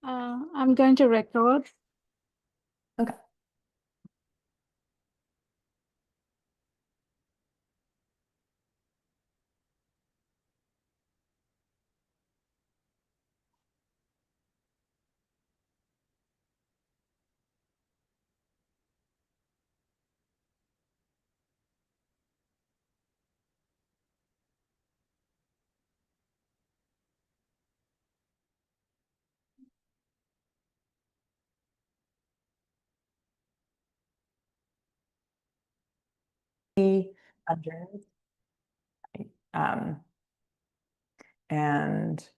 I'm going to record. Okay. Under um, and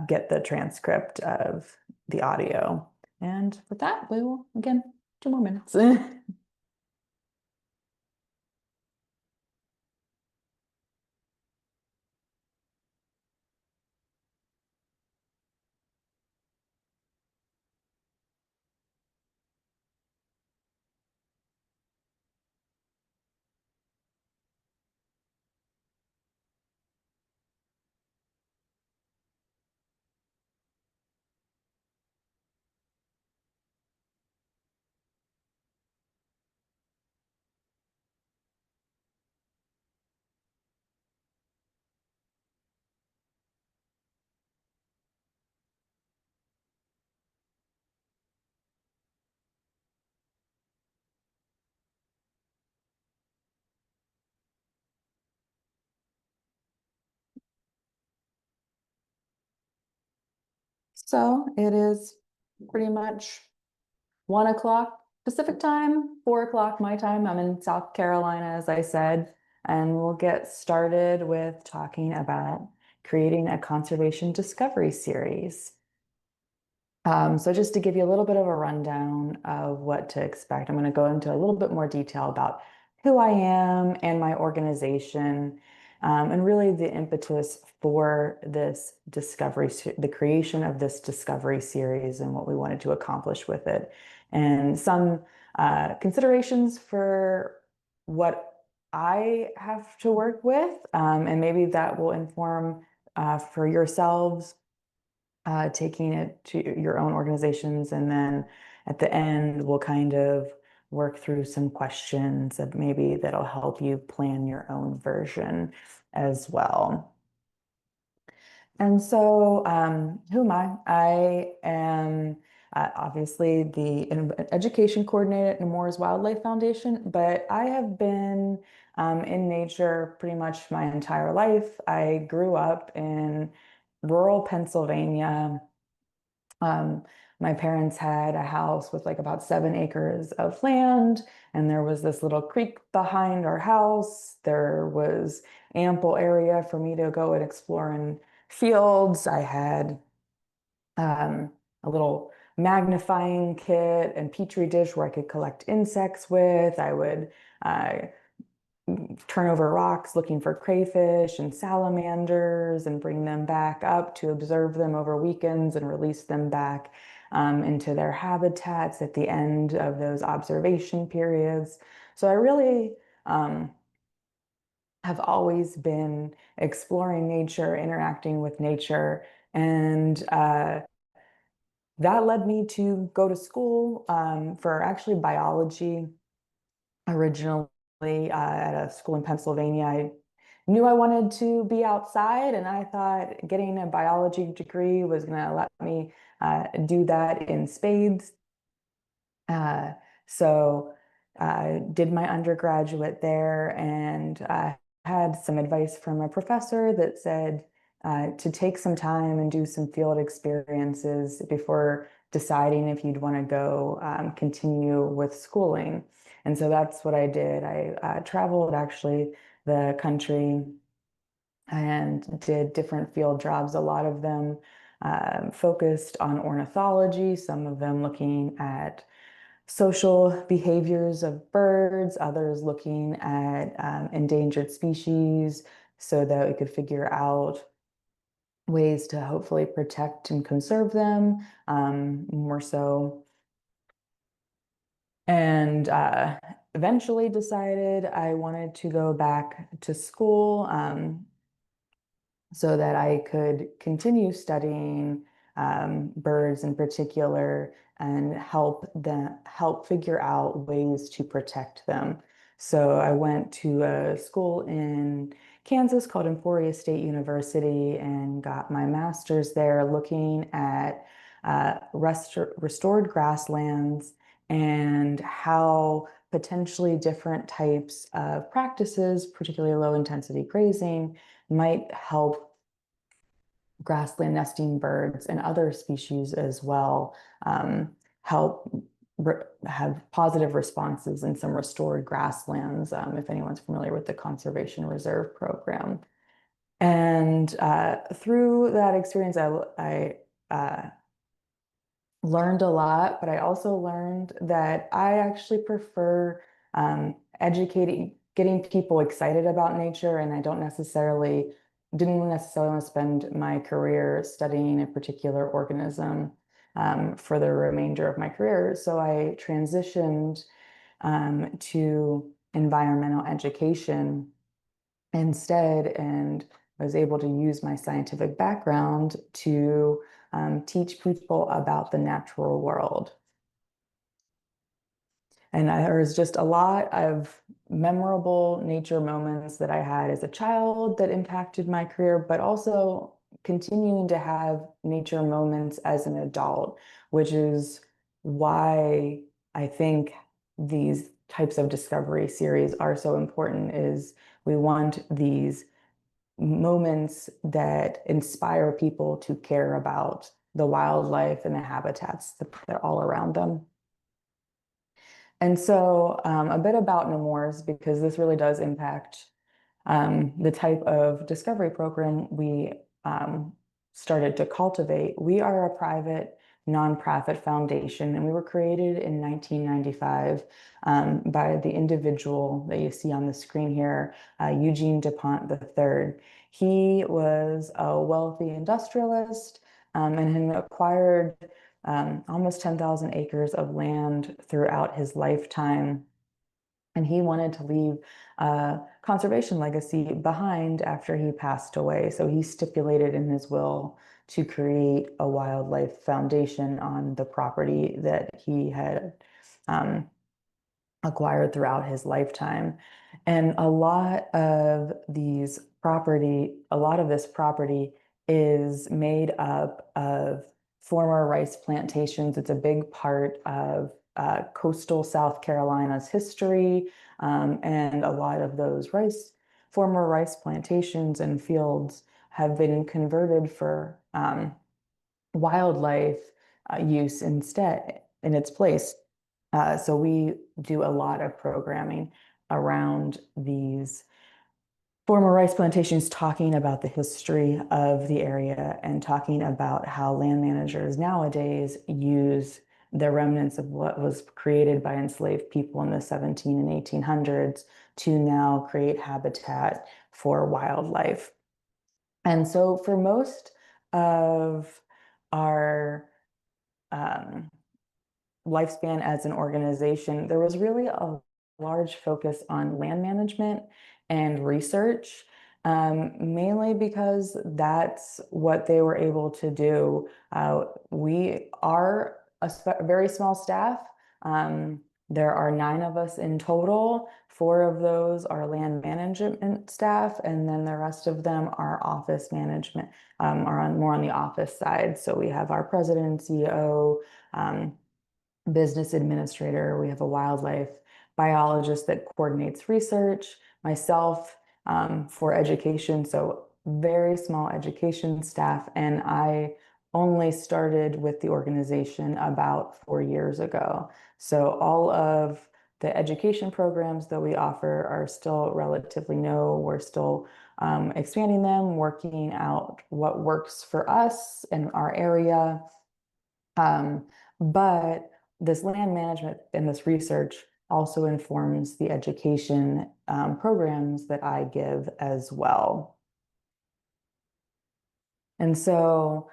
get the transcript of the audio. And with that, we will again 2 more minutes. So it is pretty much 1 o'clock Pacific time, 4 o'clock my time. I'm in South Carolina, as I said, and we'll get started with talking about creating a conservation discovery series. So just to give you a little bit of a rundown of what to expect, I'm going to go into a little bit more detail about who I am and my organization, and really the impetus for this the creation of this discovery series and what we wanted to accomplish with it, and some considerations for what I have to work with, and maybe that will inform for yourselves taking it to your own organizations. And then at the end, we'll kind of work through some questions that maybe that'll help you plan your own version as well. And so, who am I? I am obviously the education coordinator at Nemours Wildlife Foundation, but I have been in nature pretty much my entire life. I grew up in rural Pennsylvania. um, my parents had a house with like about 7 acres of land, and there was this little creek behind our house. There was ample area for me to go and explore in fields. I had a little magnifying kit and petri dish where I could collect insects with. I would uh, turn over rocks looking for crayfish and salamanders and bring them back up to observe them over weekends and release them back into their habitats at the end of those observation periods. So I really have always been exploring nature, interacting with nature, and that led me to go to school for actually biology originally at a school in Pennsylvania. I knew I wanted to be outside, and I thought getting a biology degree was going to let me do that in spades. Uh, so I did my undergraduate there, and had some advice from a professor that said to take some time and do some field experiences before deciding if you'd want to go continue with schooling. And so that's what I did. I traveled actually the country and did different field jobs, a lot of them focused on ornithology, some of them looking at social behaviors of birds, others looking at endangered species so that we could figure out ways to hopefully protect and conserve them more so. And eventually decided I wanted to go back to school so that I could continue studying birds in particular and help figure out ways to protect them. So I went to a school in Kansas called Emporia State University and got my master's there looking at restored grasslands and how potentially different types of practices, particularly low intensity grazing, might help grassland nesting birds and other species as well, help have positive responses in some restored grasslands, if anyone's familiar with the Conservation Reserve Program. And through that experience, I learned a lot, but I also learned that I actually prefer getting people excited about nature, and I didn't necessarily want to spend my career studying a particular organism for the remainder of my career. So I transitioned to environmental education instead, and was able to use my scientific background to teach people about the natural world. And there was just a lot of memorable nature moments that I had as a child that impacted my career, but also continuing to have nature moments as an adult, which is why I think these types of discovery series are so important, is we want these moments that inspire people to care about the wildlife and the habitats that are all around them. And so a bit about Nemours, because this really does impact the type of discovery program we started to cultivate. We are a private nonprofit foundation, and we were created in 1995 by the individual that you see on the screen here, Eugene DuPont III. He was a wealthy industrialist and had acquired almost 10,000 acres of land throughout his lifetime. And he wanted to leave a conservation legacy behind after he passed away. So he stipulated in his will to create a wildlife foundation on the property that he had acquired throughout his lifetime. And a lot of this property is made up of former rice plantations. It's a big part of coastal South Carolina's history. And a lot of those former rice plantations and fields have been converted for wildlife use instead in its place. So we do a lot of programming around these former rice plantations, talking about the history of the area and talking about how land managers nowadays use the remnants of what was created by enslaved people in the 17 and 1800s to now create habitat for wildlife. And so for most of our lifespan as an organization, there was really a large focus on land management and research, mainly because that's what they were able to do. We are a very small staff. There are 9 of us in total. 4 of those are land management staff, and then the rest of them are office management, are more on the office side. So we have our president, CEO, business administrator. We have a wildlife biologist that coordinates research, myself for education. So very small education staff. And I only started with the organization about 4 years ago. So all of the education programs that we offer are still relatively new. We're still expanding them, working out what works for us in our area. But this land management and this research also informs the education programs that I give as well. And so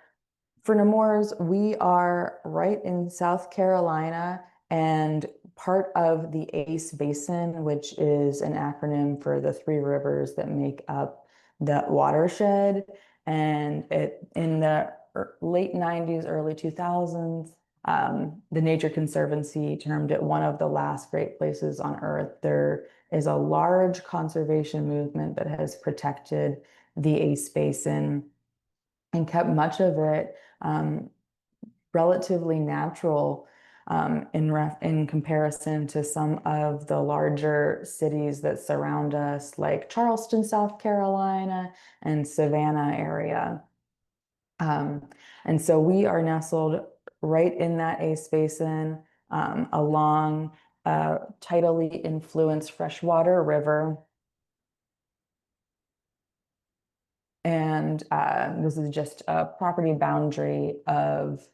for Nemours, we are right in South Carolina and part of the ACE Basin, which is an acronym for the 3 rivers that make up the watershed. And in the late 90s, early 2000s. The Nature Conservancy termed it one of the last great places on Earth. There is a large conservation movement that has protected the Ace Basin and kept much of it relatively natural in comparison to some of the larger cities that surround us, like Charleston, South Carolina, and Savannah area. Um, and so we are nestled right in that Ace Basin along a tidally influenced freshwater river. And this is just a property boundary of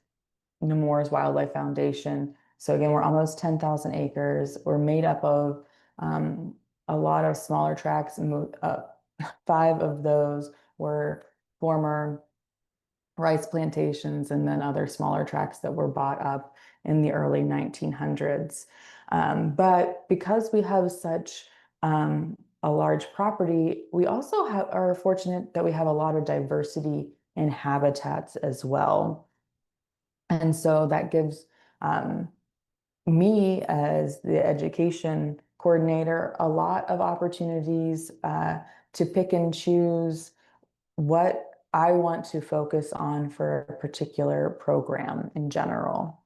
Nemours Wildlife Foundation. So again, we're almost 10,000 acres. We're made up of a lot of smaller tracts. Five of those were former rice plantations and then other smaller tracts that were bought up in the early 1900s. But because we have such a large property, we also are fortunate that we have a lot of diversity in habitats as well. And so that gives me, as the education coordinator, a lot of opportunities to pick and choose what I want to focus on for a particular program in general.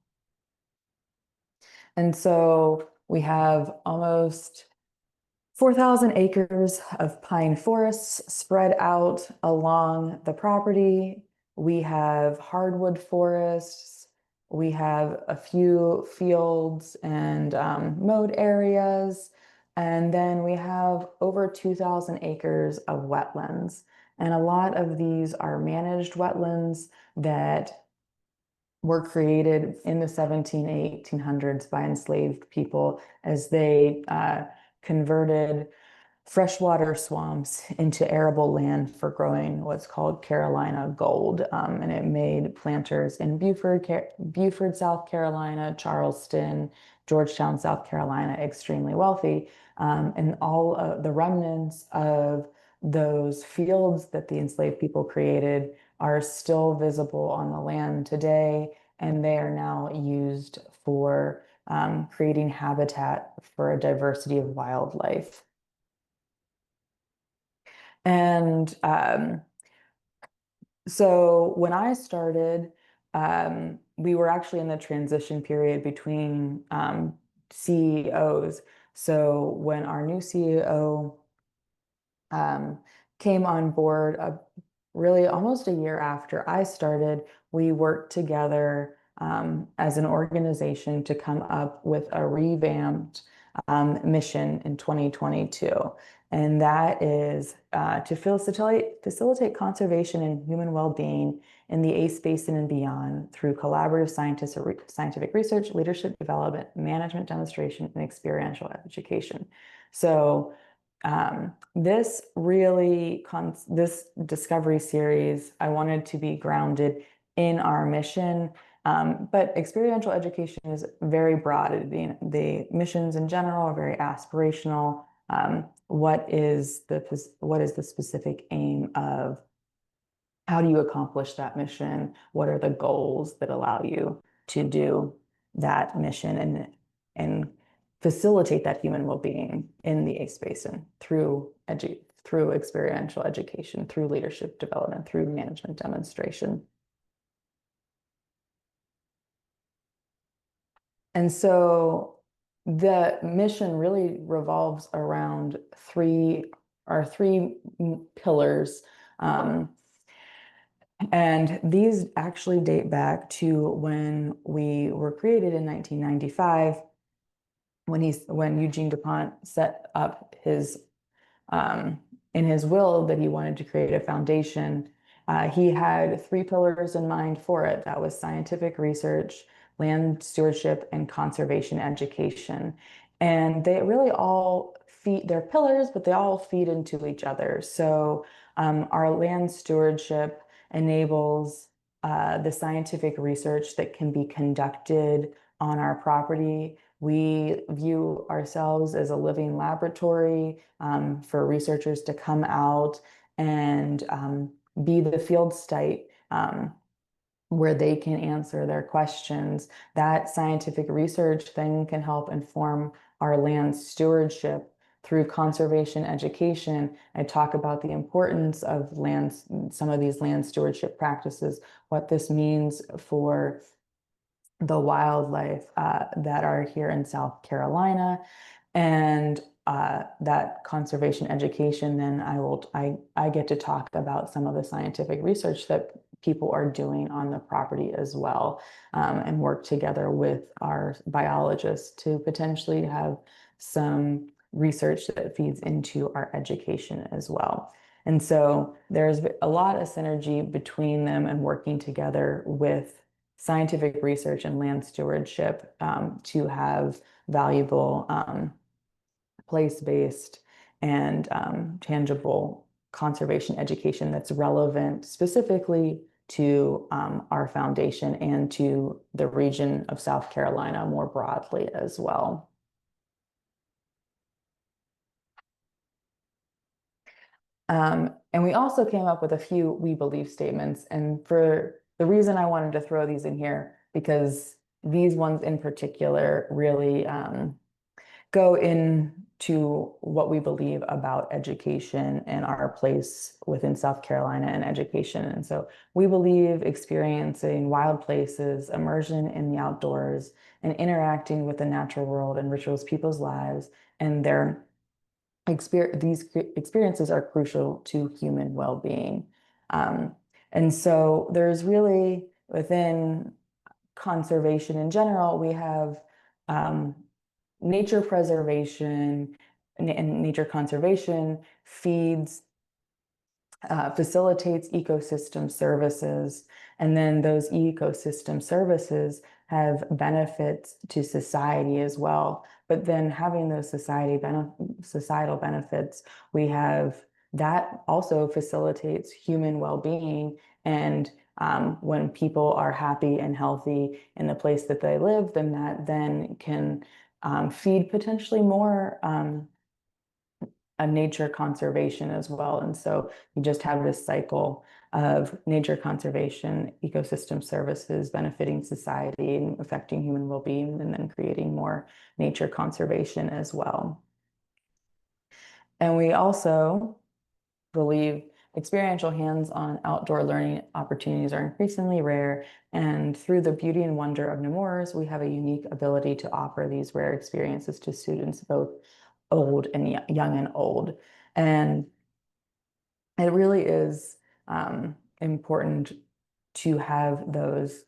And so we have almost 4,000 acres of pine forests spread out along the property. We have hardwood forests. We have a few fields and mowed areas. And then we have over 2,000 acres of wetlands. And a lot of these are managed wetlands that were created in the 1800s by enslaved people as they converted freshwater swamps into arable land for growing what's called Carolina gold. And it made planters in Beaufort, South Carolina, Charleston, Georgetown, South Carolina, extremely wealthy. And all of the remnants of those fields that the enslaved people created are still visible on the land today, and they are now used for creating habitat for a diversity of wildlife. And so when I started, we were actually in the transition period between CEOs. So when our new CEO um, came on board really almost a year after I started, we worked together as an organization to come up with a revamped mission in 2022. And that is to facilitate conservation and human well-being in the ACE Basin and beyond through collaborative scientific research, leadership development, management demonstration, and experiential education. So this discovery series, I wanted to be grounded in our mission, but experiential education is very broad. The missions in general are very aspirational. What is the specific aim of how do you accomplish that mission? What are the goals that allow you to do that mission and facilitate that human well-being in the ACE Basin through experiential education, through leadership development, through management demonstration. And so the mission really revolves around our three pillars. And these actually date back to when we were created in 1995, when Eugene DuPont set up in his will that he wanted to create a foundation. He had three pillars in mind for it. That was scientific research, land stewardship, and conservation education. And they really all feed their pillars, but they all feed into each other. So our land stewardship enables the scientific research that can be conducted on our property. We view ourselves as a living laboratory for researchers to come out and be the field site where they can answer their questions. That scientific research then can help inform our land stewardship through conservation education. I talk about the importance of lands, some of these land stewardship practices, what this means for the wildlife that are here in South Carolina, and that conservation education. Then I get to talk about some of the scientific research that people are doing on the property as well, and work together with our biologists to potentially have some research that feeds into our education as well. And so there's a lot of synergy between them and working together with scientific research and land stewardship to have valuable place-based and tangible conservation education that's relevant specifically to our foundation and to the region of South Carolina more broadly as well. And we also came up with a few we believe statements. And for the reason I wanted to throw these in here, because these ones in particular really go into what we believe about education and our place within South Carolina and education. And so we believe experiencing wild places, immersion in the outdoors, and interacting with the natural world enriches people's lives, and these experiences are crucial to human well-being. Um, and so there's really, within conservation in general, we have um, nature preservation, and nature conservation feeds facilitates ecosystem services. And then those ecosystem services have benefits to society as well. But then having those societal benefits, we have that also facilitates human well-being. And when people are happy and healthy in the place that they live, then that then can feed potentially more a nature conservation as well. And so you just have this cycle of nature conservation, ecosystem services benefiting society and affecting human well-being, and then creating more nature conservation as well. And we also believe experiential hands-on outdoor learning opportunities are increasingly rare. And through the beauty and wonder of Nemours, we have a unique ability to offer these rare experiences to students, both old and young and old. And it really is important to have those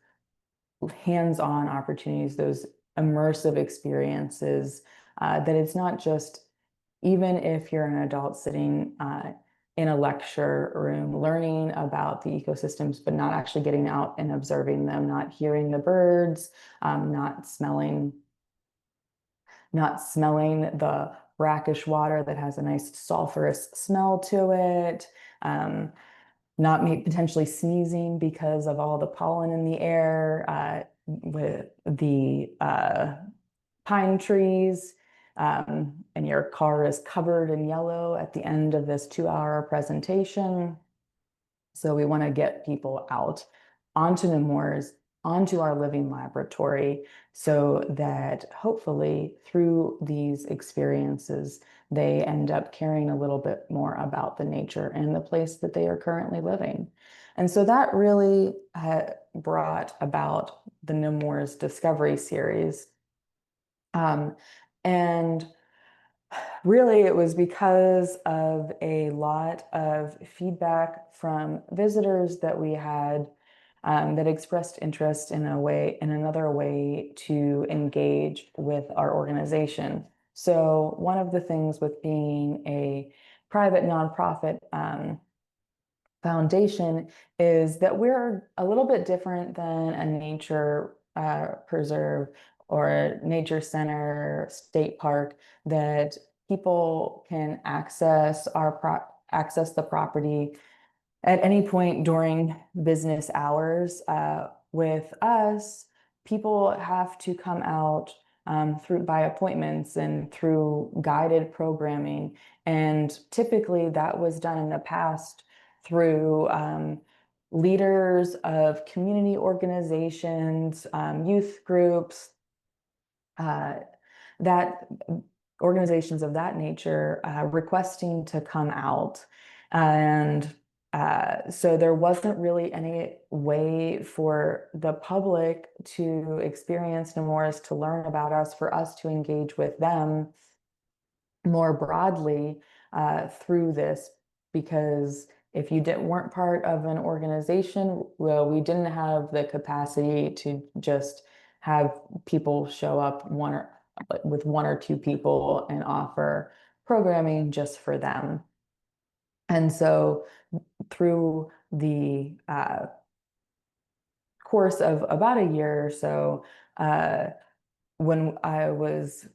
hands-on opportunities, those immersive experiences, that it's not just, even if you're an adult sitting in a lecture room learning about the ecosystems, but not actually getting out and observing them, not hearing the birds, not smelling the brackish water that has a nice sulfurous smell to it, not potentially sneezing because of all the pollen in the air, with the pine trees, and your car is covered in yellow at the end of this 2-hour presentation. So we want to get people out onto Nemours, onto our living laboratory, so that hopefully through these experiences, they end up caring a little bit more about the nature and the place that they are currently living. And so that really brought about the Nemours Discovery Series. And really, it was because of a lot of feedback from visitors that we had, that expressed interest in another way to engage with our organization. So one of the things with being a private nonprofit foundation is that we're a little bit different than a nature preserve or a nature center, state park, that people can access the property at any point during business hours. With us, people have to come out through by appointments and through guided programming. And typically that was done in the past through leaders of community organizations, youth groups, uh, that organizations of that nature requesting to come out. And so there wasn't really any way for the public to experience Nemours, to learn about us, for us to engage with them more broadly through this, because if you weren't part of an organization, well, we didn't have the capacity to just have people show up with one or two people and offer programming just for them. And so through the course of about a year or so, uh, when I was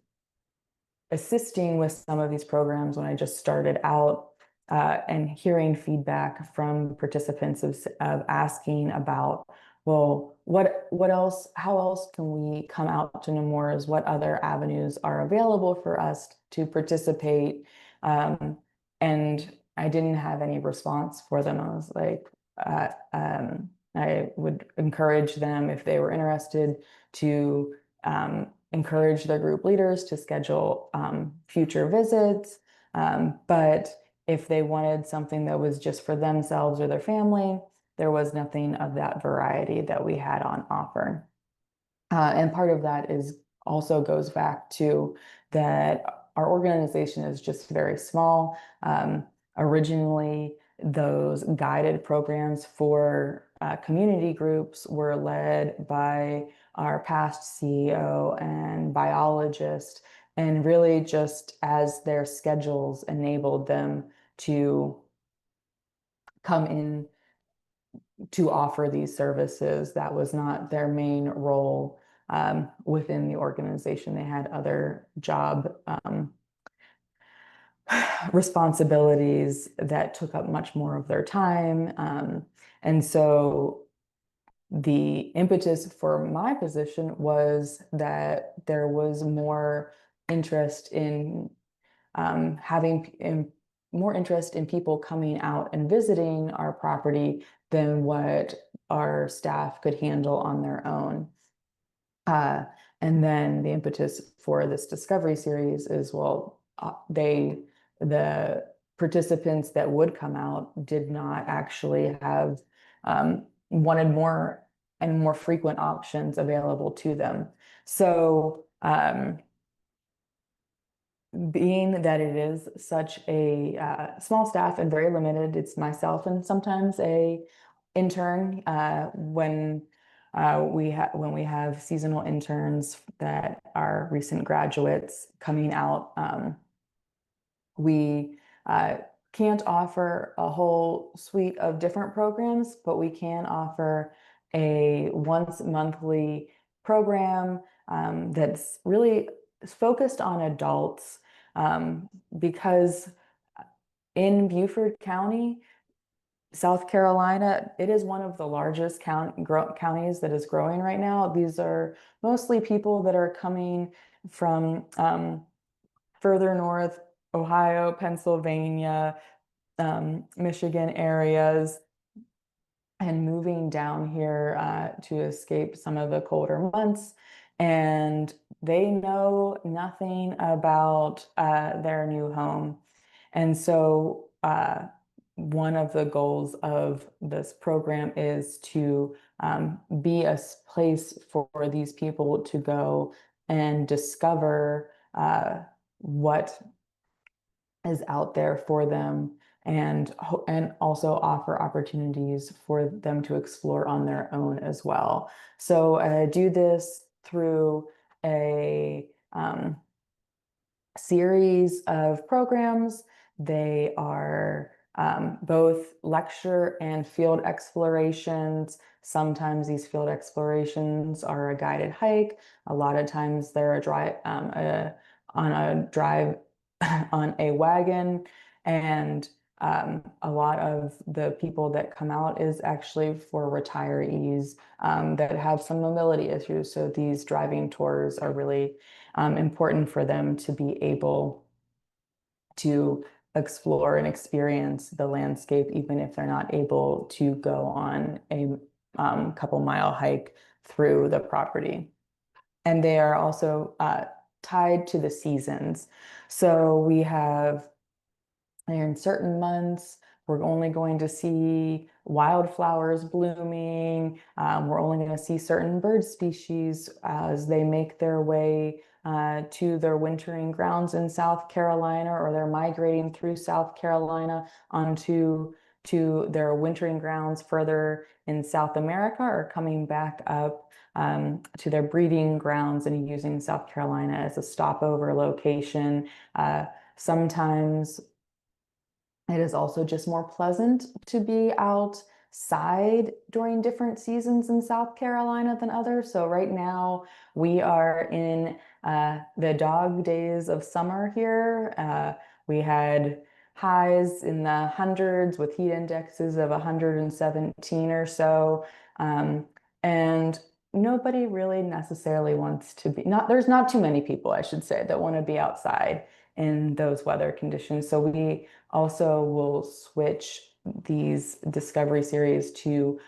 assisting with some of these programs when I just started out, and hearing feedback from participants of asking about, well, what else, how else can we come out to Nemours? What other avenues are available for us to participate? Um, and I didn't have any response for them. I was like, I would encourage them, if they were interested, to encourage their group leaders to schedule future visits. But if they wanted something that was just for themselves or their family, there was nothing of that variety that we had on offer. And part of that is also goes back to that our organization is just very small. Originally, those guided programs for community groups were led by our past CEO and biologist, and really just as their schedules enabled them to come in to offer these services. That was not their main role within the organization. They had other job responsibilities that took up much more of their time. And so the impetus for my position was that there was more interest in more interest in people coming out and visiting our property than what our staff could handle on their own. Uh, and then the impetus for this discovery series is, well, the participants that would come out did not actually have wanted more and more frequent options available to them. So being that it is such a small staff and very limited, it's myself and sometimes a intern when we have seasonal interns that are recent graduates coming out. We can't offer a whole suite of different programs, but we can offer a once monthly program that's really focused on adults, because in Beaufort County, South Carolina, it is one of the largest counties that is growing right now. These are mostly people that are coming from further north, Ohio, Pennsylvania, Michigan areas, and moving down here to escape some of the colder months. And they know nothing about their new home. And so one of the goals of this program is to be a place for these people to go and discover what is out there for them, and also offer opportunities for them to explore on their own as well. So I do this through a series of programs. They are both lecture and field explorations. Sometimes these field explorations are a guided hike. A lot of times they're on a drive on a wagon. And a lot of the people that come out is actually for retirees that have some mobility issues. So these driving tours are really important for them to be able to explore and experience the landscape, even if they're not able to go on a couple-mile hike through the property. And they are also tied to the seasons. So we have in certain months, we're only going to see wildflowers blooming. We're only going to see certain bird species as they make their way to their wintering grounds in South Carolina, or they're migrating through South Carolina onto their wintering grounds further in South America, or coming back up to their breeding grounds and using South Carolina as a stopover location. Sometimes it is also just more pleasant to be outside during different seasons in South Carolina than others. So right now we are in the dog days of summer here. We had highs in the hundreds with heat indexes of 117 or so. And nobody really necessarily wants to be, there's not too many people, I should say, that want to be outside in those weather conditions. So we also will switch these Discovery Series to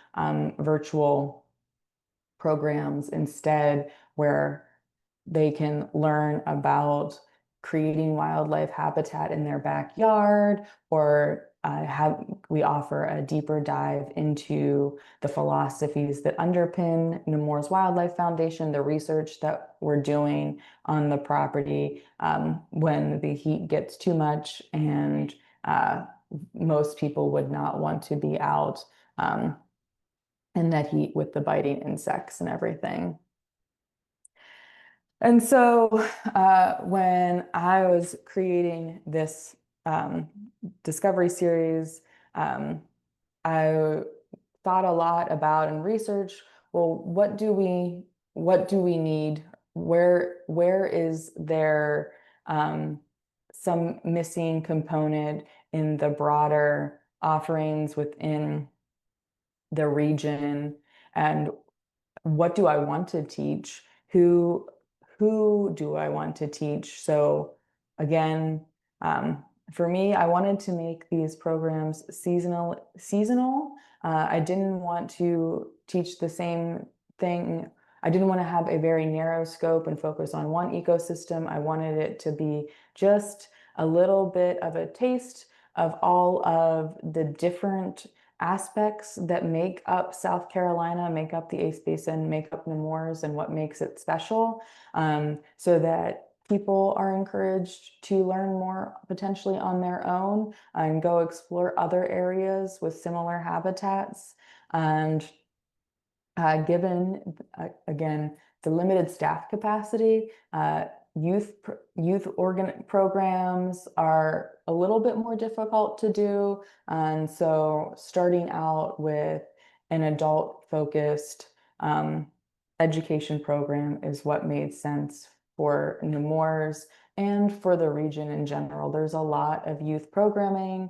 virtual programs instead, where they can learn about creating wildlife habitat in their backyard, or we offer a deeper dive into the philosophies that underpin Nemours Wildlife Foundation, the research that we're doing on the property when the heat gets too much, and uh, most people would not want to be out in that heat with the biting insects and everything. And so when I was creating this um, Discovery Series, um, I thought a lot about and researched, well, what do we need? Where is there some missing component in the broader offerings within the region? And what do I want to teach? Who do I want to teach? So again, for me, I wanted to make these programs seasonal. I didn't want to teach the same thing. I didn't want to have a very narrow scope and focus on one ecosystem. I wanted it to be just a little bit of a taste of all of the different aspects that make up South Carolina, make up the Ace Basin, make up Nemours, and what makes it special, so that people are encouraged to learn more potentially on their own and go explore other areas with similar habitats. And given, again, the limited staff capacity, youth organ programs are a little bit more difficult to do. And so starting out with an adult-focused education program is what made sense for Nemours and for the region in general. There's a lot of youth programming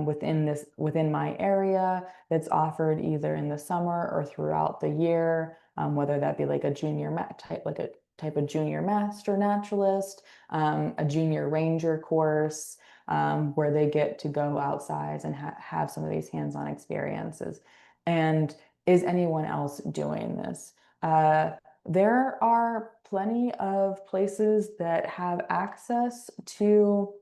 within my area that's offered either in the summer or throughout the year, whether that be like a type of junior master naturalist, a junior ranger course, where they get to go outside and have some of these hands-on experiences. And is anyone else doing this? There are plenty of places that have access to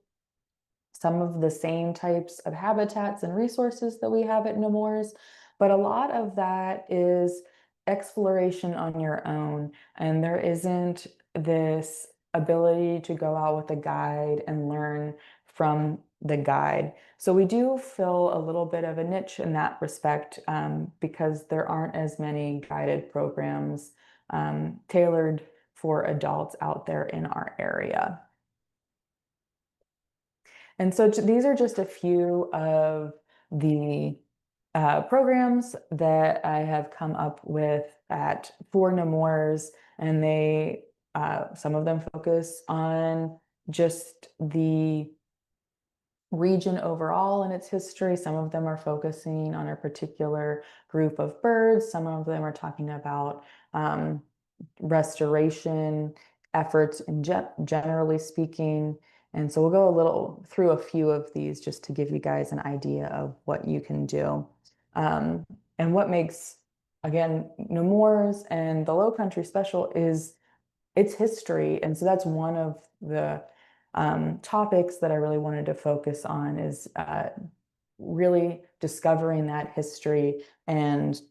some of the same types of habitats and resources that we have at Nemours, but a lot of that is exploration on your own, and there isn't this ability to go out with a guide and learn from the guide. So we do fill a little bit of a niche in that respect, because there aren't as many guided programs tailored for adults out there in our area. And so these are just a few of the programs that I have come up with at for Nemours, and some of them focus on just the region overall and its history. Some of them are focusing on a particular group of birds. Some of them are talking about restoration efforts, generally speaking. And so we'll go a little through a few of these just to give you guys an idea of what you can do. Um, and what makes, again, Nemours and the Low Country special is its history. And so that's one of the topics that I really wanted to focus on is really discovering that history and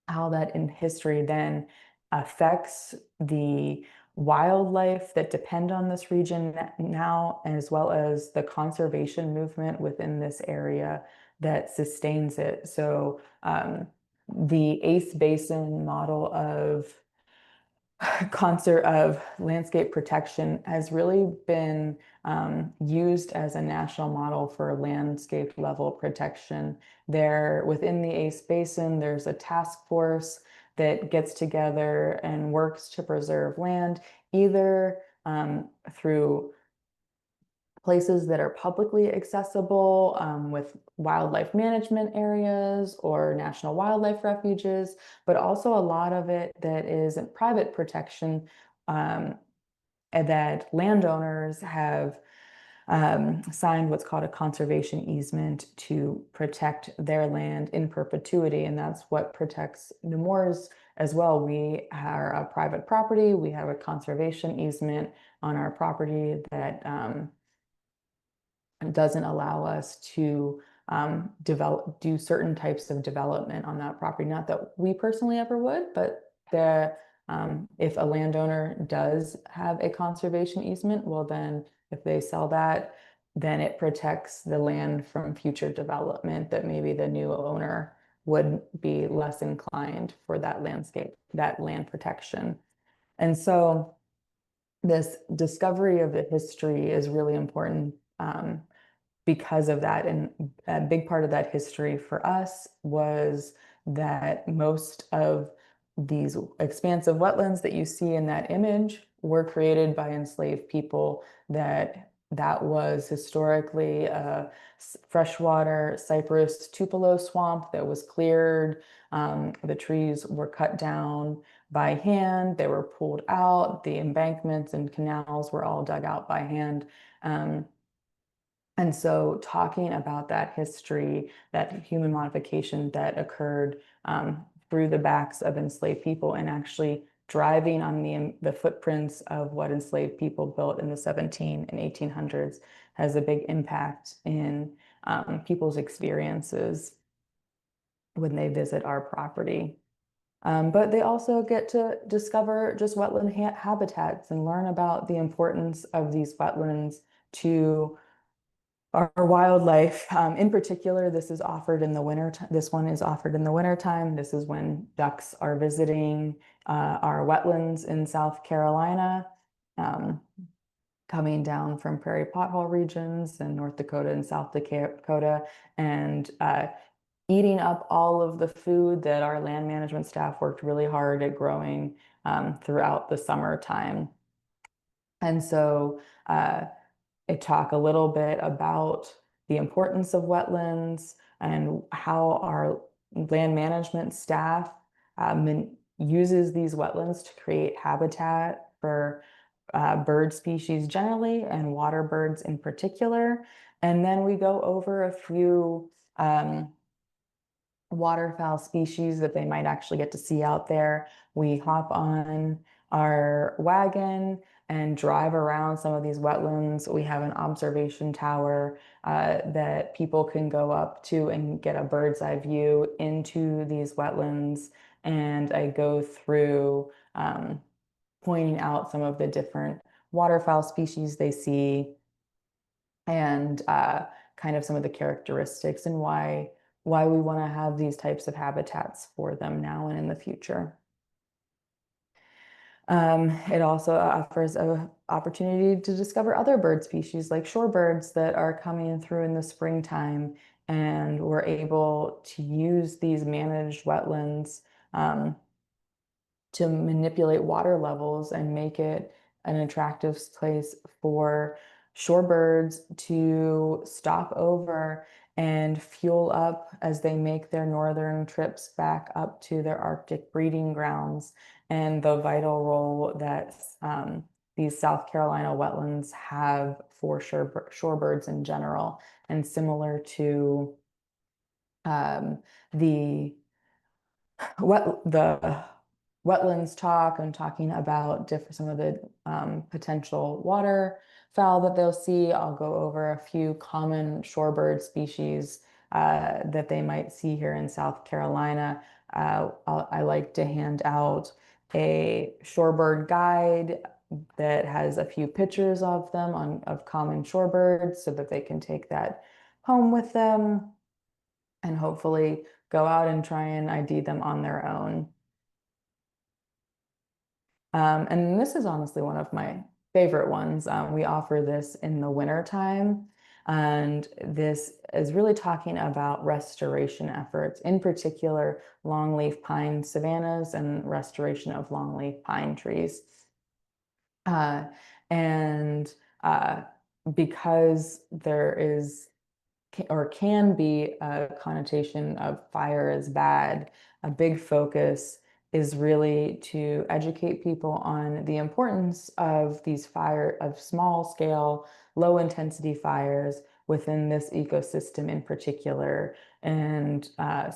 how that in history then affects the wildlife that depend on this region now, as well as the conservation movement within this area that sustains it. So the Eighth Basin model of concert of landscape protection has really been used as a national model for landscape level protection. There, within the Ace Basin, there's a task force that gets together and works to preserve land, either through places that are publicly accessible with wildlife management areas or national wildlife refuges, but also a lot of it that is private protection and that landowners have signed what's called a conservation easement to protect their land in perpetuity. And that's what protects Nemours as well. We are a private property. We have a conservation easement on our property that doesn't allow us to do certain types of development on that property. Not that we personally ever would, but if a landowner does have a conservation easement, well, then if they sell that, then it protects the land from future development that maybe the new owner would be less inclined for that that land protection. And so this discovery of the history is really important because of that. And a big part of that history for us was that most of these expansive wetlands that you see in that image were created by enslaved people, that was historically a freshwater cypress tupelo swamp that was cleared. The trees were cut down by hand. They were pulled out. The embankments and canals were all dug out by hand. And so talking about that history, that human modification that occurred through the backs of enslaved people and actually driving on the footprints of what enslaved people built in the 17 and 1800s has a big impact in people's experiences when they visit our property. But they also get to discover just wetland habitats and learn about the importance of these wetlands to our wildlife. In particular, this is offered in the winter. This one is offered in the winter time. This is when ducks are visiting our wetlands in South Carolina, coming down from prairie pothole regions in North Dakota and South Dakota, and eating up all of the food that our land management staff worked really hard at growing throughout the summertime. And so I talk a little bit about the importance of wetlands and how our land management staff uses these wetlands to create habitat for bird species generally and water birds in particular. And then we go over a few waterfowl species that they might actually get to see out there. We hop on our wagon and drive around some of these wetlands. We have an observation tower that people can go up to and get a bird's eye view into these wetlands. And I go through pointing out some of the different waterfowl species they see and kind of some of the characteristics and why we want to have these types of habitats for them now and in the future. It also offers an opportunity to discover other bird species like shorebirds that are coming through in the springtime, and we're able to use these managed wetlands to manipulate water levels and make it an attractive place for shorebirds to stop over and fuel up as they make their northern trips back up to their Arctic breeding grounds, and the vital role that these South Carolina wetlands have for shorebirds in general. And similar to the the wetlands talk and talking about different some of the potential waterfowl that they'll see. I'll go over a few common shorebird species that they might see here in South Carolina. I like to hand out a shorebird guide that has a few pictures of them of common shorebirds so that they can take that home with them and hopefully go out and try and ID them on their own. And this is honestly one of my favorite ones. We offer this in the winter time, and this is really talking about restoration efforts, in particular longleaf pine savannas and restoration of longleaf pine trees. Uh, and because there is or can be a connotation of fire is bad, a big focus is really to educate people on the importance of these of small scale, low intensity fires within this ecosystem in particular. And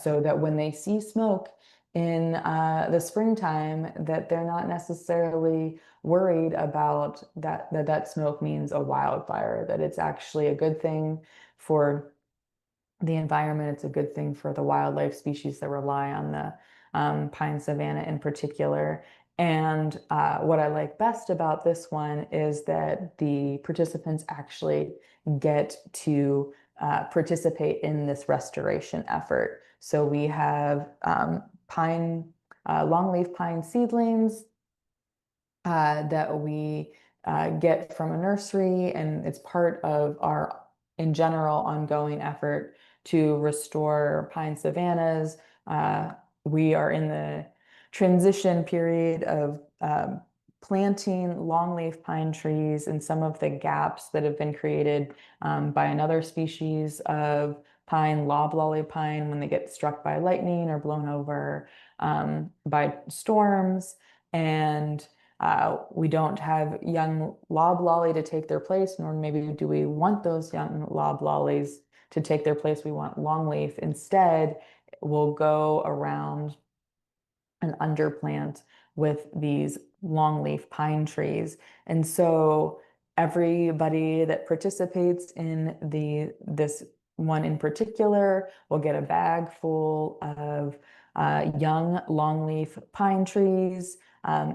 so that when they see smoke in the springtime, that they're not necessarily worried about that smoke means a wildfire, that it's actually a good thing for the environment. It's a good thing for the wildlife species that rely on the pine savanna in particular. And what I like best about this one is that the participants actually get to participate in this restoration effort. So we have longleaf pine seedlings that we get from a nursery, and it's part of our, in general, ongoing effort to restore pine savannas. We are in the transition period of planting longleaf pine trees in some of the gaps that have been created by another species of pine, loblolly pine, when they get struck by lightning or blown over by storms. And we don't have young loblolly to take their place, nor maybe do we want those young loblollies to take their place. We want longleaf. Instead, we'll go around an underplant with these longleaf pine trees. And so everybody that participates in this one in particular will get a bag full of young longleaf pine trees.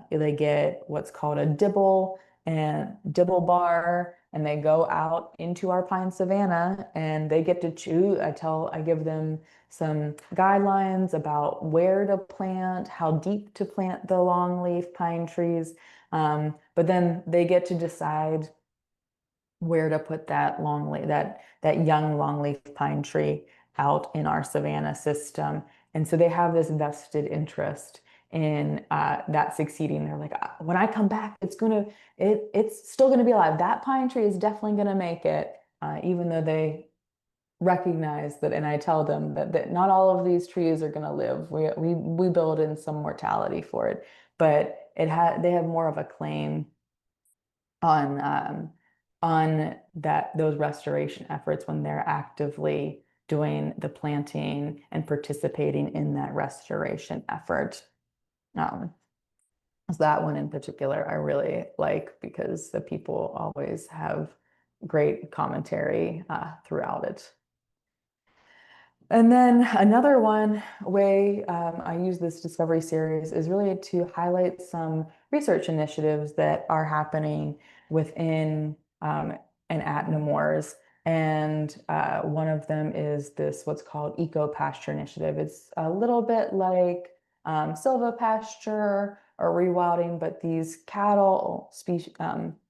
They get what's called a dibble and dibble bar, and they go out into our pine savanna and they get to choose. I give them some guidelines about where to plant, how deep to plant the longleaf pine trees. But then they get to decide where to put that that young longleaf pine tree out in our savanna system. And so they have this vested interest in that succeeding. They're like, when I come back, it's still gonna be alive. That pine tree is definitely gonna make it, even though they recognize that, and I tell them that not all of these trees are gonna live. We build in some mortality for it, but they have more of a claim on those restoration efforts when they're actively doing the planting and participating in that restoration effort. Um, so that one in particular I really like because the people always have great commentary throughout it. And then another way I use this Discovery Series is really to highlight some research initiatives that are happening within and at Nemours. And one of them is what's called Eco Pasture Initiative. It's a little bit like silvopasture or rewilding, but these cattle species,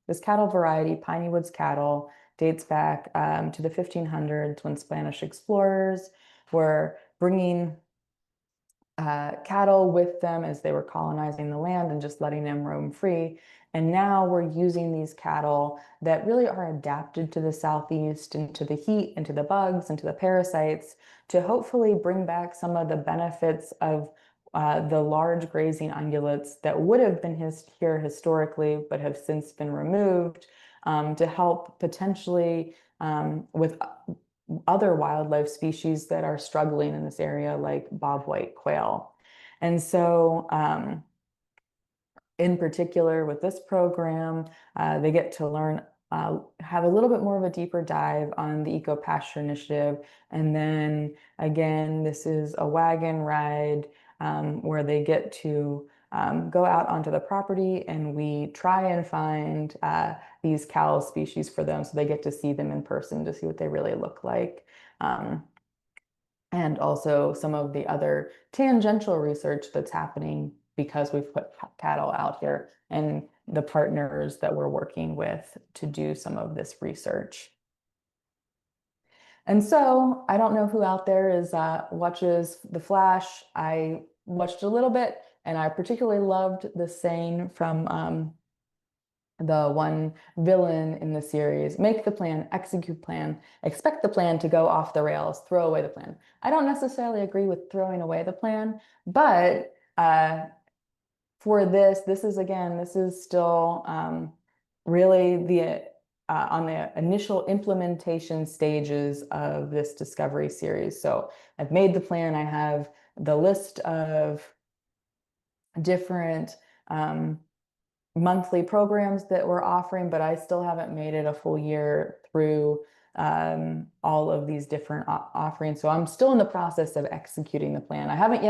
this cattle variety, Piney Woods cattle, dates back to the 1500s when Spanish explorers were bringing cattle with them as they were colonizing the land and just letting them roam free. And now we're using these cattle that really are adapted to the Southeast and to the heat and to the bugs and to the parasites to hopefully bring back some of the benefits of the large grazing ungulates that would have been here historically, but have since been removed, to help potentially with other wildlife species that are struggling in this area, like bobwhite quail. And so, in particular, with this program, they get to learn, have a little bit more of a deeper dive on the Eco Pasture Initiative. And then again, this is a wagon ride where they get to go out onto the property, and we try and find these cow species for them so they get to see them in person to see what they really look like. And also some of the other tangential research that's happening because we've put cattle out here and the partners that we're working with to do some of this research. And so I don't know who out there is watches The Flash. I watched a little bit, and I particularly loved the saying from the one villain in the series: make the plan, execute plan, expect the plan to go off the rails, throw away the plan. I don't necessarily agree with throwing away the plan, but for this is again, this is still really the on the initial implementation stages of this Discovery series. So I've made the plan. I have the list of different monthly programs that we're offering, but I still haven't made it a full year through all of these different offerings. So I'm still in the process of executing the plan. I haven't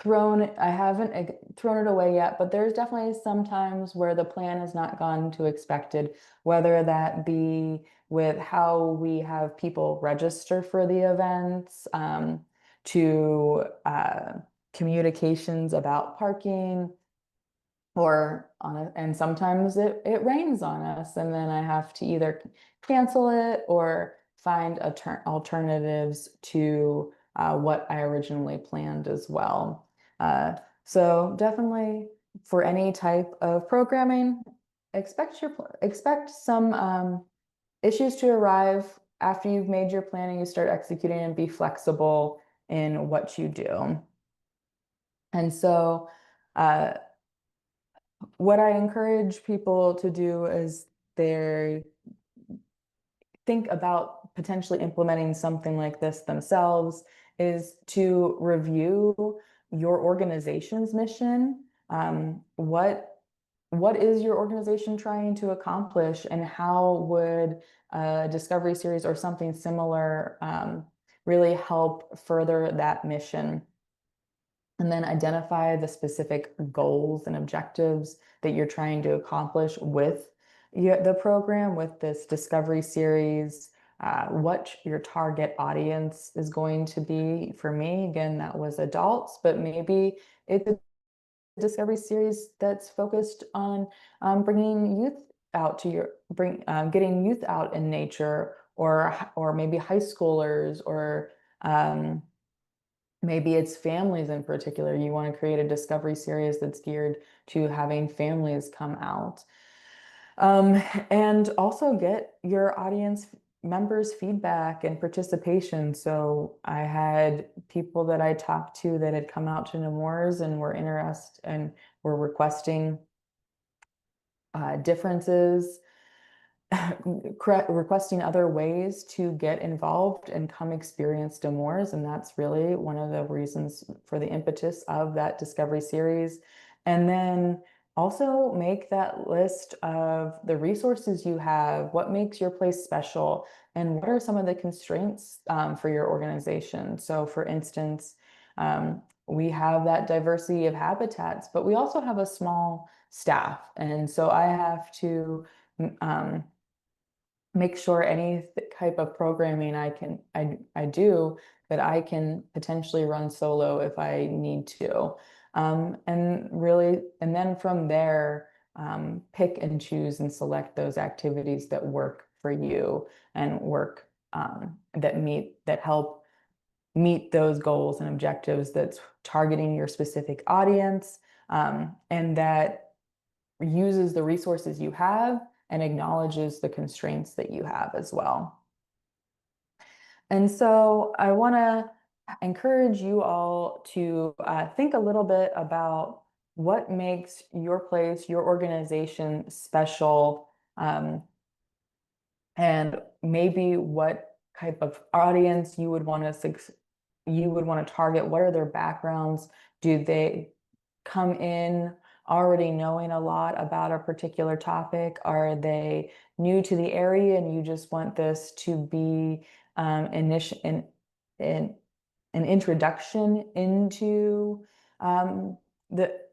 thrown it away yet, but there's definitely some times where the plan has not gone to expected, whether that be with how we have people register for the events, to communications about parking, and sometimes it rains on us, and then I have to either cancel it or find alternatives to what I originally planned as well. So definitely for any type of programming, expect some issues to arrive after you've made your plan and you start executing, and be flexible in what you do. And so what I encourage people to do is they think about potentially implementing something like this themselves, is to review your organization's mission. What is your organization trying to accomplish, and how would a Discovery Series or something similar really help further that mission? And then identify the specific goals and objectives that you're trying to accomplish with the program, with this Discovery Series, what your target audience is going to be. For me, again, that was adults, but maybe it's a Discovery Series that's focused on bringing youth out to getting youth out in nature, or maybe high schoolers, or maybe it's families in particular. You want to create a Discovery Series that's geared to having families come out. And also get your audience members' feedback and participation. So I had people that I talked to that had come out to Nemours and were interested and were requesting differences, requesting other ways to get involved and come experience Nemours. And that's really one of the reasons for the impetus of that Discovery Series. And then also make that list of the resources you have, what makes your place special, and what are some of the constraints for your organization. So for instance, we have that diversity of habitats, but we also have a small staff. And so I have to make sure any type of programming I do, that I can potentially run solo if I need to. And then from there, pick and choose and select those activities that work for you and work that help meet those goals and objectives, that's targeting your specific audience, and that uses the resources you have and acknowledges the constraints that you have as well. And so I want to encourage you all to think a little bit about what makes your place, your organization special, and maybe what type of audience you would want to target. What are their backgrounds? Do they come in already knowing a lot about a particular topic? Are they new to the area and you just want this to be initial in an introduction into um,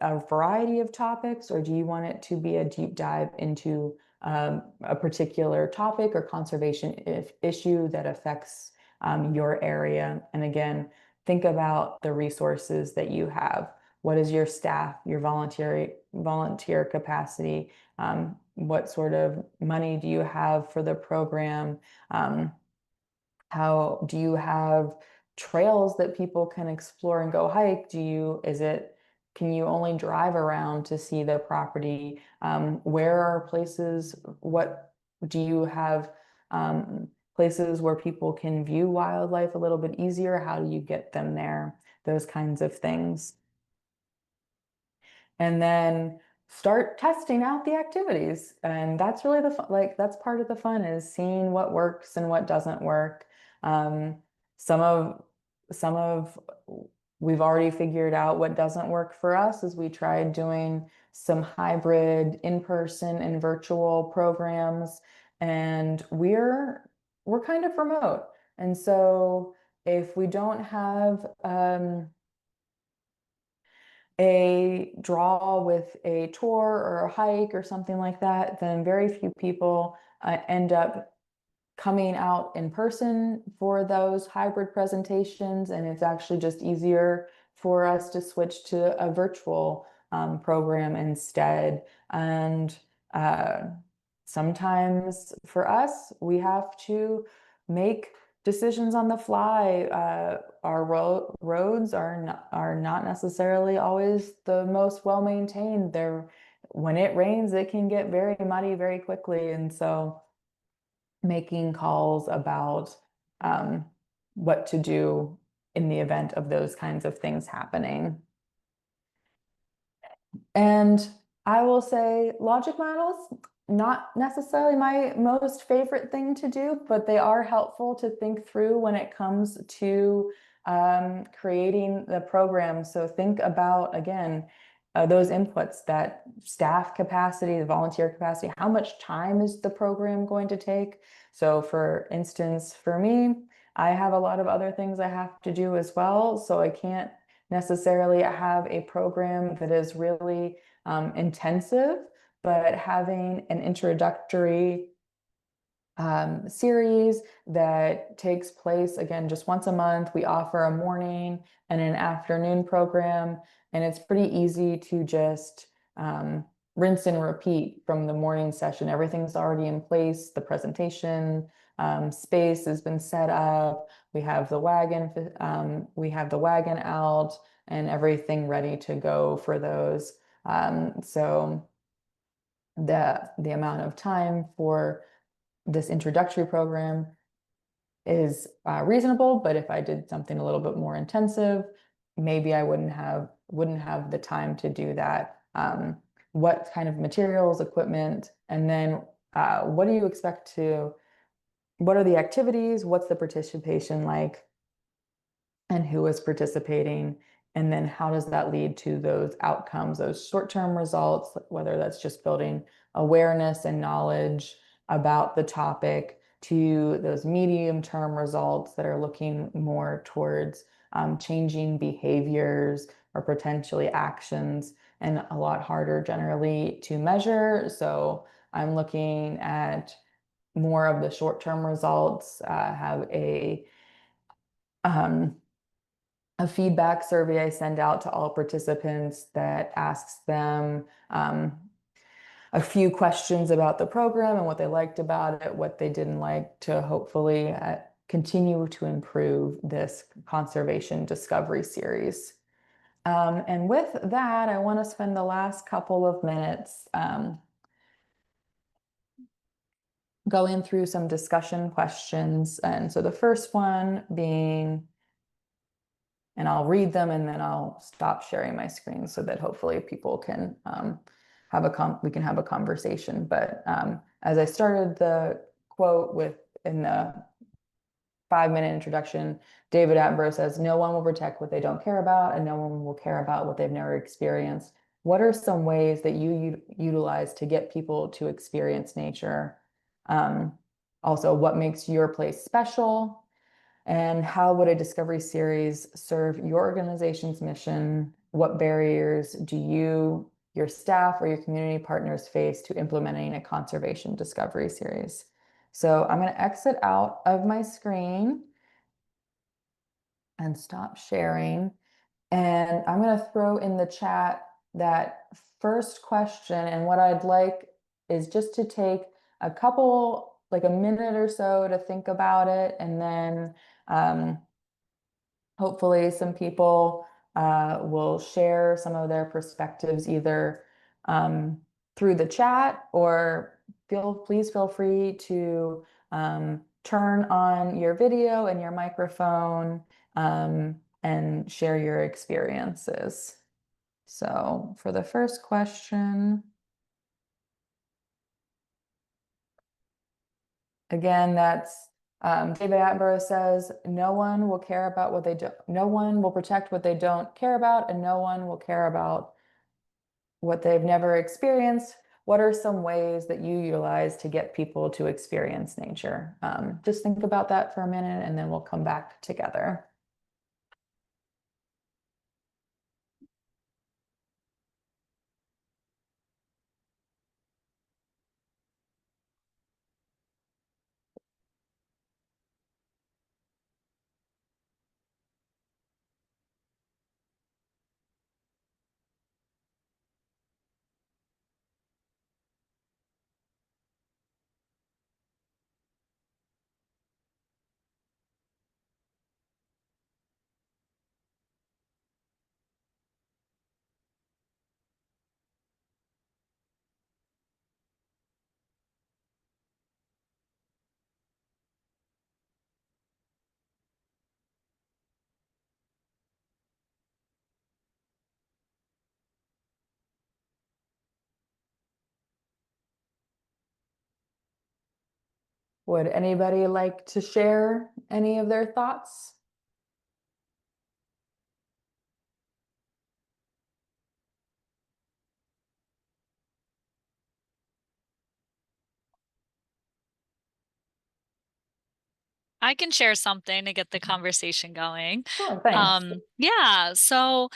a variety of topics, or do you want it to be a deep dive into a particular topic or conservation issue that affects your area? And again, think about the resources that you have. What is your staff, your volunteer capacity? What sort of money do you have for the program? How do you have trails that people can explore and go hike? Can you only drive around to see the property? Where are places, what do you have places where people can view wildlife a little bit easier? How do you get them there? Those kinds of things. And then start testing out the activities. And that's really the fun, like that's part of the fun, is seeing what works and what doesn't work. Um, some of some of we've already figured out what doesn't work for us is we tried doing some hybrid in-person and virtual programs, and we're kind of remote. And so if we don't have a draw with a tour or a hike or something like that, then very few people end up coming out in person for those hybrid presentations. And it's actually just easier for us to switch to a virtual program instead. And uh, sometimes for us, we have to make decisions on the fly. Our roads are not necessarily always the most well maintained. When it rains, it can get very muddy very quickly. And so making calls about um, what to do in the event of those kinds of things happening. And I will say logic models, not necessarily my most favorite thing to do, but they are helpful to think through when it comes to creating the program. So think about, again, those inputs, that staff capacity, the volunteer capacity, how much time is the program going to take? So for instance, for me, I have a lot of other things I have to do as well, so I can't necessarily have a program that is really intensive, but having an introductory series that takes place again just once a month. We offer a morning and an afternoon program, and it's pretty easy to just rinse and repeat from the morning session. Everything's already in place. The presentation space has been set up. We have the wagon out and everything ready to go for those. So the amount of time for this introductory program is reasonable, but if I did something a little bit more intensive, maybe I wouldn't have the time to do that. What kind of materials, equipment, and then what do you expect what are the activities? What's the participation like? And who is participating? And then how does that lead to those outcomes, those short-term results, whether that's just building awareness and knowledge about the topic, to those medium-term results that are looking more towards changing behaviors or potentially actions, and a lot harder generally to measure. So I'm looking at more of the short-term results, have um, a feedback survey I send out to all participants that asks them a few questions about the program and what they liked about it, what they didn't like, to hopefully continue to improve this conservation discovery series. And with that, I want to spend the last couple of minutes going through some discussion questions. And so the first one being, and I'll read them and then I'll stop sharing my screen so that hopefully people can we can have a conversation. But as I started the quote with in the 5-minute introduction, David Attenborough says, "No one will protect what they don't care about, and no one will care about what they've never experienced." What are some ways that you utilize to get people to experience nature? Um, Also, what makes your place special? And how would a discovery series serve your organization's mission? What barriers do you, your staff, or your community partners face to implementing a conservation discovery series? So I'm going to exit out of my screen and stop sharing. And I'm going to throw in the chat that first question. And what I'd like is just to take a couple, like a minute or so to think about it. And then hopefully some people will share some of their perspectives either through the chat, or please feel free to turn on your video and your microphone and share your experiences. So for the first question, again, that's David Attenborough says, no one will care about what they don't, no one will protect what they don't care about, and no one will care about what they've never experienced. What are some ways that you utilize to get people to experience nature? Just think about that for a minute and then we'll come back together. Would anybody like to share any of their thoughts? I can share something to get the conversation going. Sure, thanks. Yeah, so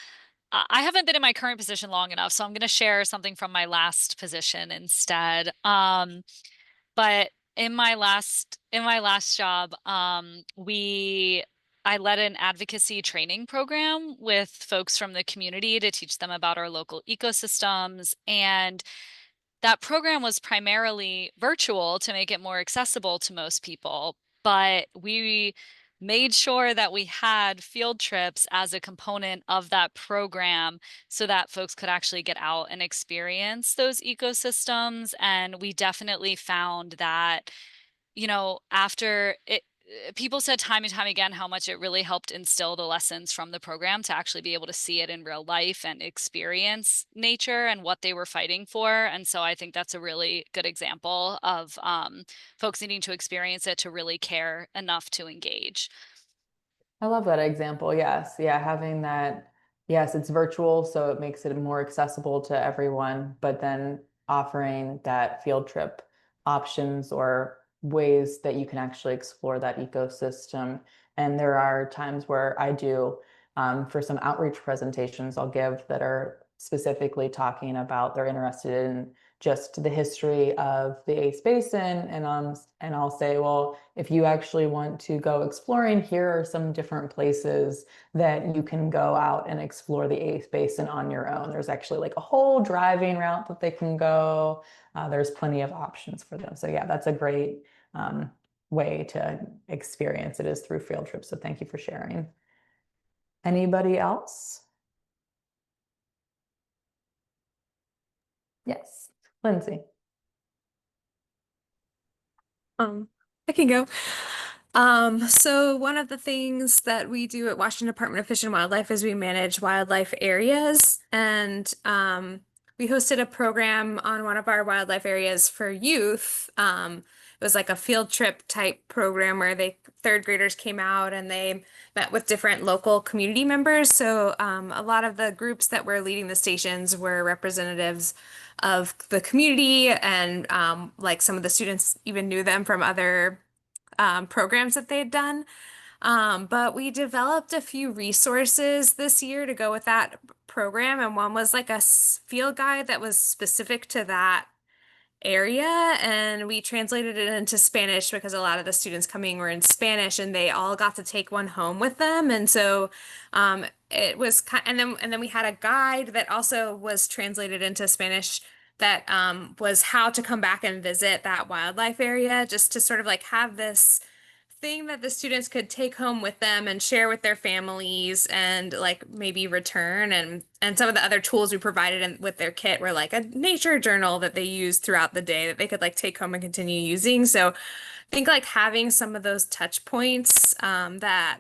I haven't been in my current position long enough, so I'm going to share something from my last position instead. But in my last job, I led an advocacy training program with folks from the community to teach them about our local ecosystems. And that program was primarily virtual to make it more accessible to most people, but we made sure that we had field trips as a component of that program so that folks could actually get out and experience those ecosystems. And we definitely found that, after it, people said time and time again how much it really helped instill the lessons from the program to actually be able to see it in real life and experience nature and what they were fighting for. And so I think that's a really good example of folks needing to experience it to really care enough to engage. I love that example. Yes. Yeah. Having that, yes, it's virtual, so it makes it more accessible to everyone, but then offering that field trip options or ways that you can actually explore that ecosystem. And there are times where I do, for some outreach presentations I'll give that are specifically talking about, they're interested in just the history of the Ace Basin, and I'll say, well, if you actually want to go exploring, here are some different places that you can go out and explore the Ace Basin on your own. There's actually like a whole driving route that they can go. There's plenty of options for them. So yeah, that's a great way to experience it, is through field trips. So thank you for sharing. Anybody else? Yes, Lindsay. Um, I can go. So one of the things that we do at Washington Department of Fish and Wildlife is we manage wildlife areas, and we hosted a program on one of our wildlife areas for youth. It was like a field trip type program where third graders came out and they met with different local community members. So a lot of the groups that were leading the stations were representatives of the community, and like some of the students even knew them from other programs that they had done. But we developed a few resources this year to go with that program, and one was like a field guide that was specific to that area, and we translated it into Spanish because a lot of the students coming were in Spanish, and they all got to take one home with them. And so it was kind, and then we had a guide that also was translated into Spanish that was how to come back and visit that wildlife area, just to sort of like have this thing that the students could take home with them and share with their families, and like maybe return. And some of the other tools we provided with their kit were like a nature journal that they used throughout the day that they could like take home and continue using. So I think like having some of those touch points that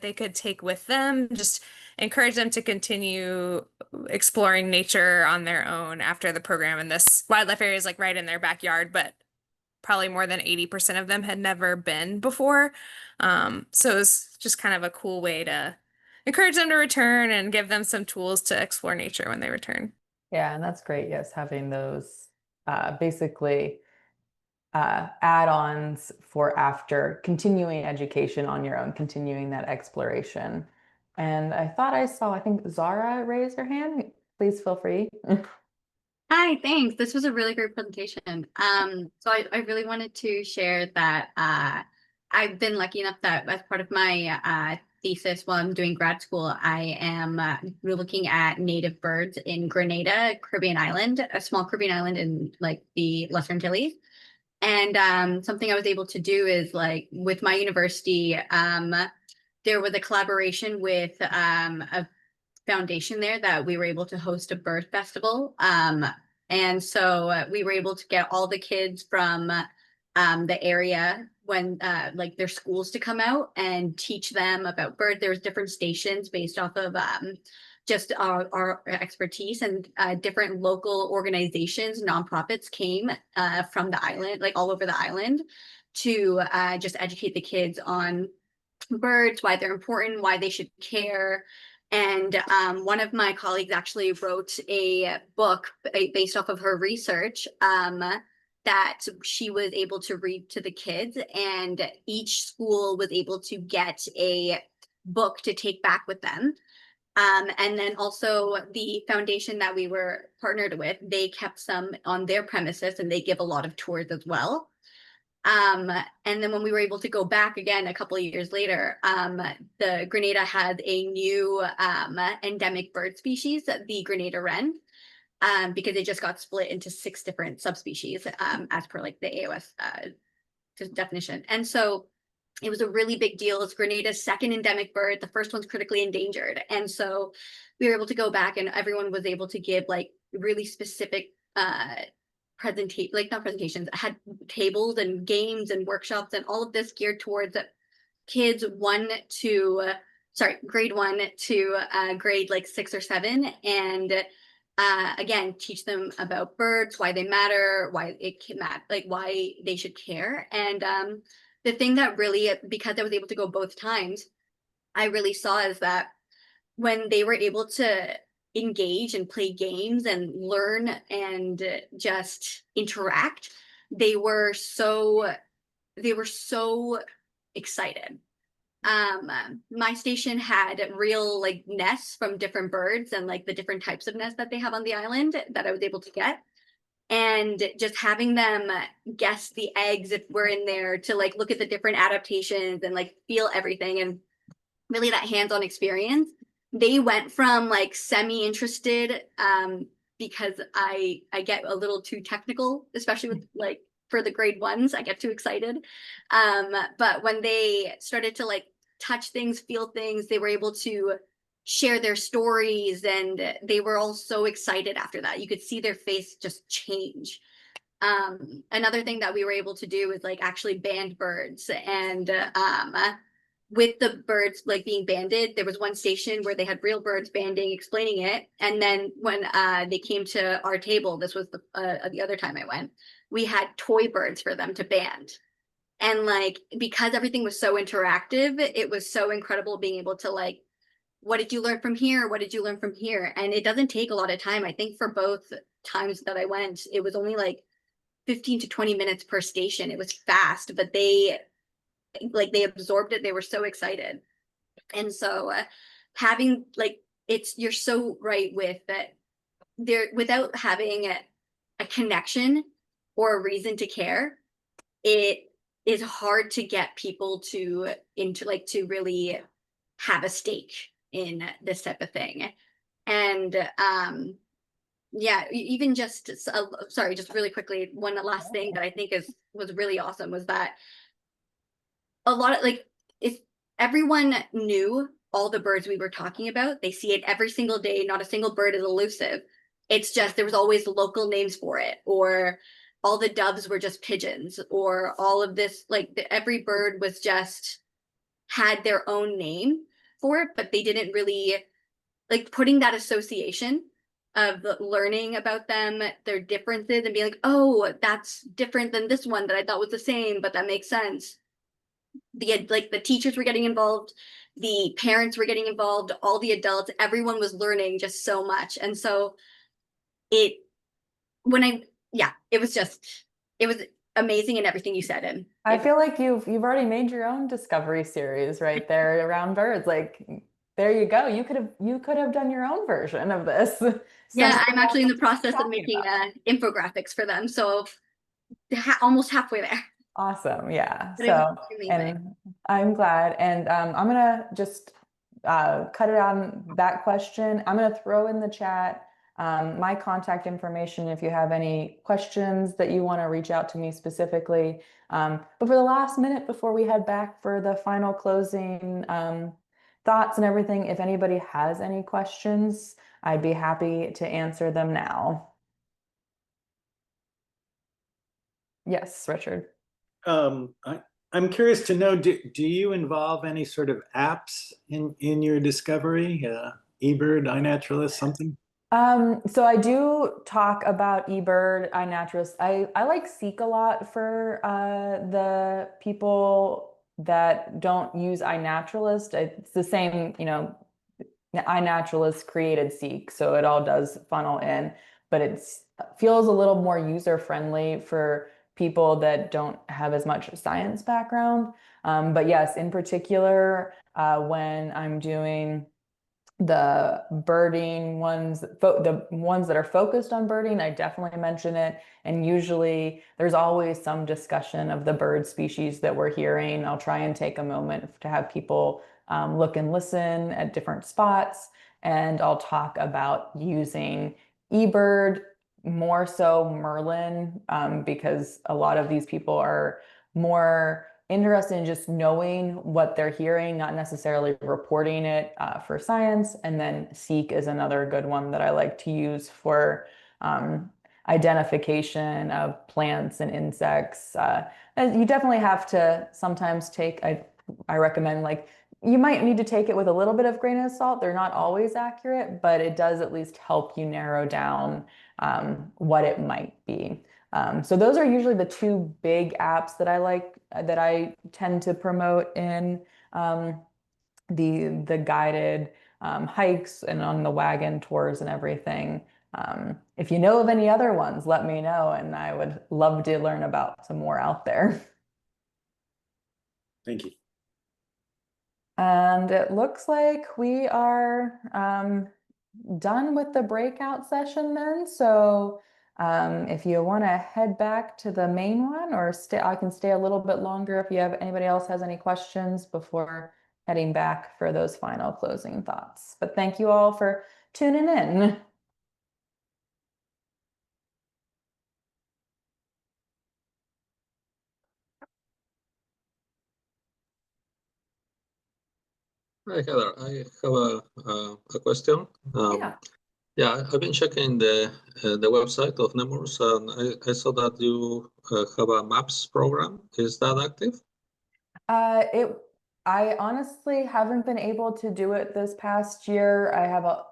they could take with them, just encourage them to continue exploring nature on their own after the program. And this wildlife area is like right in their backyard, but probably more than 80% of them had never been before. So it was just kind of a cool way to encourage them to return and give them some tools to explore nature when they return. Yeah, and that's great. Yes, having those basically add-ons for after continuing education on your own, continuing that exploration. And I thought I saw, I think Zara raised her hand. Please feel free. Hi, thanks. This was a really great presentation. So I really wanted to share that I've been lucky enough that as part of my thesis while I'm doing grad school, I am looking at native birds in Grenada, Caribbean island, a small Caribbean island in like the Lesser Antilles. And something I was able to do is like with my university, there was a collaboration with a foundation there that we were able to host a bird festival. And so we were able to get all the kids from the area when like their schools to come out and teach them about birds. There was different stations based off of just our expertise, and different local organizations, nonprofits came from the island, like all over the island, to just educate the kids on birds, why they're important, why they should care. And one of my colleagues actually wrote a book based off of her research that she was able to read to the kids, and each school was able to get a book to take back with them. And then also the foundation that we were partnered with, they kept some on their premises, and they give a lot of tours as well. And then when we were able to go back again a couple of years later, the Grenada had a new endemic bird species, the Grenada wren, because they just got split into 6 different subspecies, as per like the AOS definition. And so it was a really big deal. It's Grenada's second endemic bird. The first one's critically endangered. And so we were able to go back, and everyone was able to give like really specific presentation, like not presentations, had tables and games and workshops and all of this geared towards kids grade 1 to grade like 6 or 7. And again, teach them about birds, why they matter, why it can matter, like why they should care. And the thing that really, because I was able to go both times, I really saw is that when they were able to engage and play games and learn and just interact, they were so excited. My station had real like nests from different birds and like the different types of nests that they have on the island that I was able to get. And just having them guess the eggs if we're in there, to like look at the different adaptations and like feel everything, and really that hands-on experience. They went from like semi-interested, because I get a little too technical, especially with like for the grade 1s, I get too excited. But when they started to like touch things, feel things, they were able to share their stories, and they were all so excited after that. You could see their face just change. Another thing that we were able to do is like actually band birds, and with the birds like being banded, there was one station where they had real birds banding, explaining it, and then when they came to our table, this was the other time I went, we had toy birds for them to band. And like, because everything was so interactive, it was so incredible being able to like, what did you learn from here? What did you learn from here? And it doesn't take a lot of time. I think for both times that I went, it was only like 15 to 20 minutes per station. It was fast, but they absorbed it. They were so excited. And so having like, you're so right with that, there, without having a connection or a reason to care, it is hard to get people to really have a stake in this type of thing. And yeah, even just sorry, just really quickly, one last thing that I think was really awesome was that a lot of like, if everyone knew all the birds we were talking about, they see it every single day, not a single bird is elusive. It's just there was always local names for it, or all the doves were just pigeons, or all of this, like every bird was just had their own name for it, but they didn't really like putting that association of learning about them, their differences, and being like, oh, that's different than this one that I thought was the same, but that makes sense. The teachers were getting involved, the parents were getting involved, all the adults, everyone was learning just so much. And so it when I yeah, it was amazing in everything you said. And I feel like you've already made your own Discovery Series right there around birds. Like, there you go. You could have done your own version of this. Yeah, I'm actually in the process of making infographics for them, so almost halfway there. Awesome. Yeah. But So, and I'm glad. And I'm gonna just cut it on that question. I'm gonna throw in the chat my contact information if you have any questions that you want to reach out to me specifically. But for the last minute before we head back for the final closing thoughts and everything, if anybody has any questions, I'd be happy to answer them now. Yes, Richard. I'm curious to know, do you involve any sort of apps in your discovery? eBird, iNaturalist, something? So I do talk about eBird, iNaturalist. I like Seek a lot for the people that don't use iNaturalist. It's the same, iNaturalist created Seek, so it all does funnel in, but it feels a little more user-friendly for people that don't have as much science background. But yes, in particular, when I'm doing the birding ones, the ones that are focused on birding, I definitely mention it. And usually there's always some discussion of the bird species that we're hearing. I'll try and take a moment to have people look and listen at different spots. And I'll talk about using eBird, more so Merlin, because a lot of these people are more interested in just knowing what they're hearing, not necessarily reporting it for science. And then Seek is another good one that I like to use for identification of plants and insects. And you definitely have to sometimes I recommend, like, you might need to take it with a little bit of grain of salt. They're not always accurate, but it does at least help you narrow down what it might be. So those are usually the two big apps that I tend to promote in the guided hikes and on the wagon tours and everything. If you know of any other ones, let me know, and I would love to learn about some more out there. Thank you. And it looks like we are done with the breakout session then. So if you want to head back to the main one, or I can stay a little bit longer if anybody else has any questions before heading back for those final closing thoughts. But thank you all for tuning in. Hi, Heather. I have a question. Yeah. Yeah, I've been checking the website of Nemours, and I saw that you have a maps program. Is that active? I honestly haven't been able to do it this past year.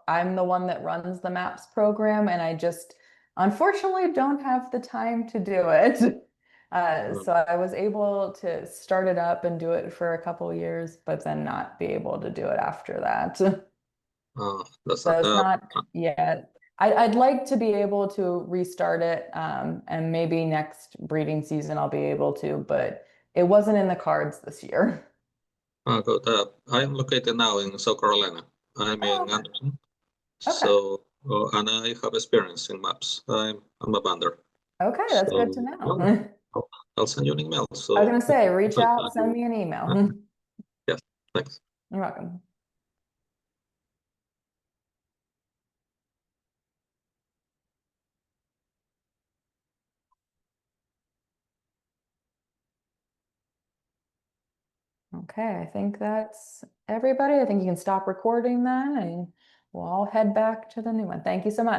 I'm the one that runs the maps program, and I just unfortunately don't have the time to do it. So I was able to start it up and do it for a couple years, but then not be able to do it after that. That's So it's not yet. I'd like to be able to restart it, and maybe next breeding season I'll be able to, but it wasn't in the cards this year. good. I'm located now in South Carolina. I'm Oh, in okay. Anderson. Okay. So, and I have experience in maps. I'm a bander. Okay, that's good to So, know. well, I'll send you an email. I was So, gonna say, reach I'll out, send send you- me an email. Yes, thanks. You're welcome. Okay, I think that's everybody. I think you can stop recording then, and we'll all head back to the new one. Thank you so much.